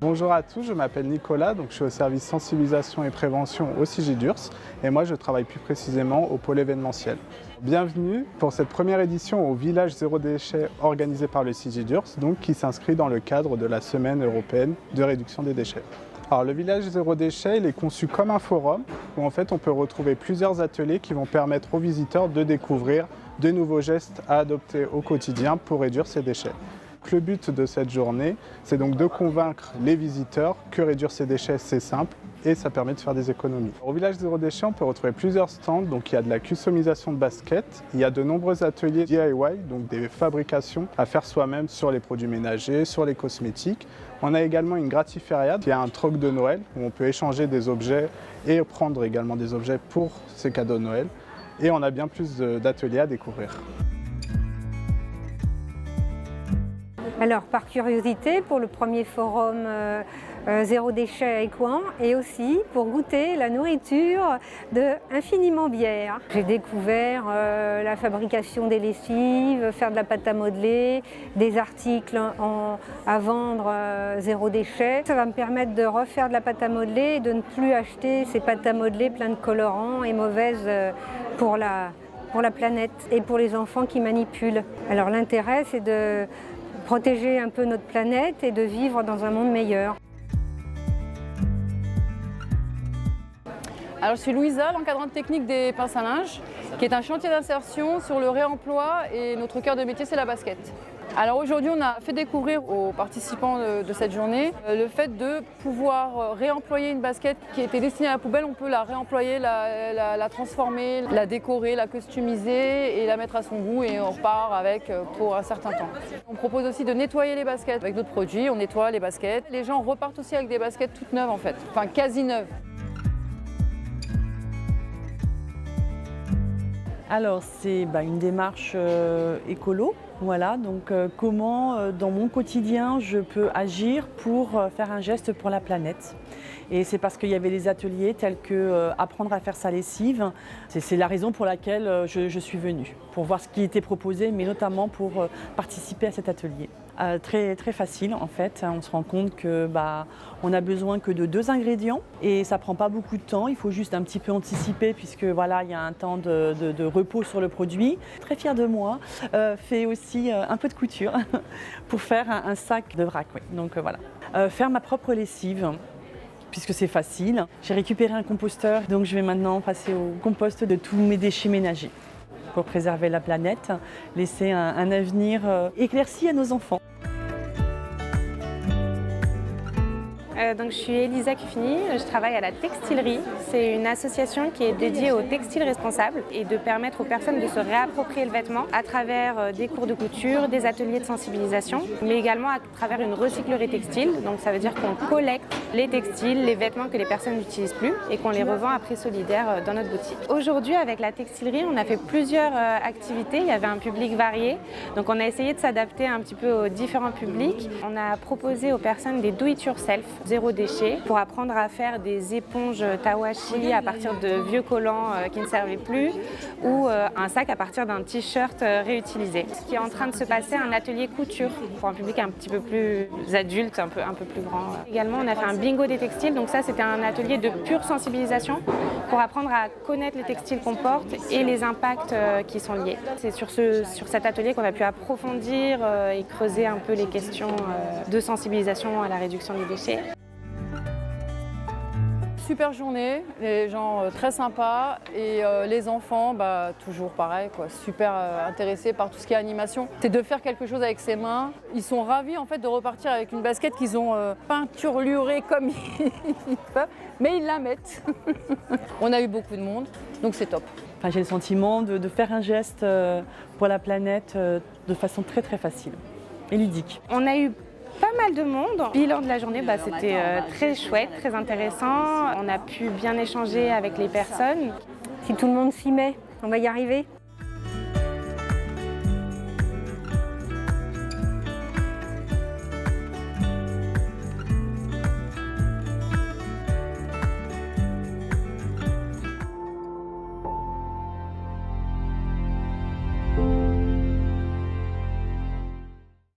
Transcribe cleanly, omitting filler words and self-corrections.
Bonjour à tous, je m'appelle Nicolas, donc je suis au service sensibilisation et prévention au Sigidurs et moi je travaille plus précisément au pôle événementiel. Bienvenue pour cette première édition au village zéro déchet organisé par le Sigidurs, donc qui s'inscrit dans le cadre de la semaine européenne de réduction des déchets. Alors, le village zéro déchet il est conçu comme un forum où en fait on peut retrouver plusieurs ateliers qui vont permettre aux visiteurs de découvrir de nouveaux gestes à adopter au quotidien pour réduire ces déchets. Le but de cette journée, c'est donc de convaincre les visiteurs que réduire ces déchets, c'est simple et ça permet de faire des économies. Au village zéro déchet, on peut retrouver plusieurs stands. Donc il y a de la customisation de baskets, il y a de nombreux ateliers DIY, donc des fabrications à faire soi-même sur les produits ménagers, sur les cosmétiques. On a également une gratifériade, qui est un troc de Noël où on peut échanger des objets et prendre également des objets pour ces cadeaux de Noël. Et on a bien plus d'ateliers à découvrir. Alors, par curiosité, pour le premier forum zéro déchet à Écouen et aussi pour goûter la nourriture de Infiniment Bière. J'ai découvert la fabrication des lessives, faire de la pâte à modeler, des articles à vendre zéro déchet. Ça va me permettre de refaire de la pâte à modeler et de ne plus acheter ces pâtes à modeler pleines de colorants et mauvaises pour la planète et pour les enfants qui manipulent. Alors l'intérêt, c'est de protéger un peu notre planète et de vivre dans un monde meilleur. Alors, je suis Louisa, l'encadrante technique des pinces à linge, qui est un chantier d'insertion sur le réemploi et notre cœur de métier, c'est la basket. Alors aujourd'hui, on a fait découvrir aux participants de cette journée le fait de pouvoir réemployer une basket qui était destinée à la poubelle. On peut la réemployer, la transformer, la décorer, la customiser et la mettre à son goût et on repart avec pour un certain temps. On propose aussi de nettoyer les baskets avec d'autres produits. On nettoie les baskets. Les gens repartent aussi avec des baskets toutes neuves en fait, enfin quasi neuves. Alors c'est une démarche écolo. Voilà, donc comment dans mon quotidien je peux agir pour faire un geste pour la planète. Et c'est parce qu'il y avait des ateliers tels que apprendre à faire sa lessive. C'est la raison pour laquelle je suis venue, pour voir ce qui était proposé, mais notamment pour participer à cet atelier. Très facile en fait, on se rend compte que on n'a besoin que de 2 ingrédients et ça prend pas beaucoup de temps, il faut juste un petit peu anticiper puisque voilà, il y a un temps de repos sur le produit. Très fière de moi, fait aussi un peu de couture pour faire un sac de vrac. Oui. Donc voilà, faire ma propre lessive. Puisque c'est facile. J'ai récupéré un composteur, donc je vais maintenant passer au compost de tous mes déchets ménagers pour préserver la planète, laisser un avenir éclairci à nos enfants. Donc, je suis Elisa Cuffini, je travaille à la Textilerie. C'est une association qui est dédiée au textile responsable et de permettre aux personnes de se réapproprier le vêtement à travers des cours de couture, des ateliers de sensibilisation, mais également à travers une recyclerie textile. Donc ça veut dire qu'on collecte les textiles, les vêtements que les personnes n'utilisent plus et qu'on les revend à prix solidaire dans notre boutique. Aujourd'hui, avec la Textilerie, on a fait plusieurs activités. Il y avait un public varié, donc on a essayé de s'adapter un petit peu aux différents publics. On a proposé aux personnes des do-it-yourself, zéro déchet, pour apprendre à faire des éponges tawashi à partir de vieux collants qui ne servaient plus ou un sac à partir d'un t-shirt réutilisé. Ce qui est en train de se passer, un atelier couture pour un public un petit peu plus adulte, un peu plus grand. Également, on a fait un bingo des textiles, donc ça c'était un atelier de pure sensibilisation pour apprendre à connaître les textiles qu'on porte et les impacts qui sont liés. C'est sur cet atelier qu'on a pu approfondir et creuser un peu les questions de sensibilisation à la réduction des déchets. Super journée, les gens très sympas et les enfants, toujours pareil, super intéressés par tout ce qui est animation. C'est de faire quelque chose avec ses mains. Ils sont ravis en fait de repartir avec une basket qu'ils ont peinturlurée comme ils peuvent, mais ils la mettent. On a eu beaucoup de monde, donc c'est top. J'ai le sentiment de faire un geste pour la planète de façon très facile et ludique. On a eu pas mal de monde. Bilan de la journée, c'était très chouette, très intéressant. On a pu bien échanger avec les personnes. Si tout le monde s'y met, on va y arriver.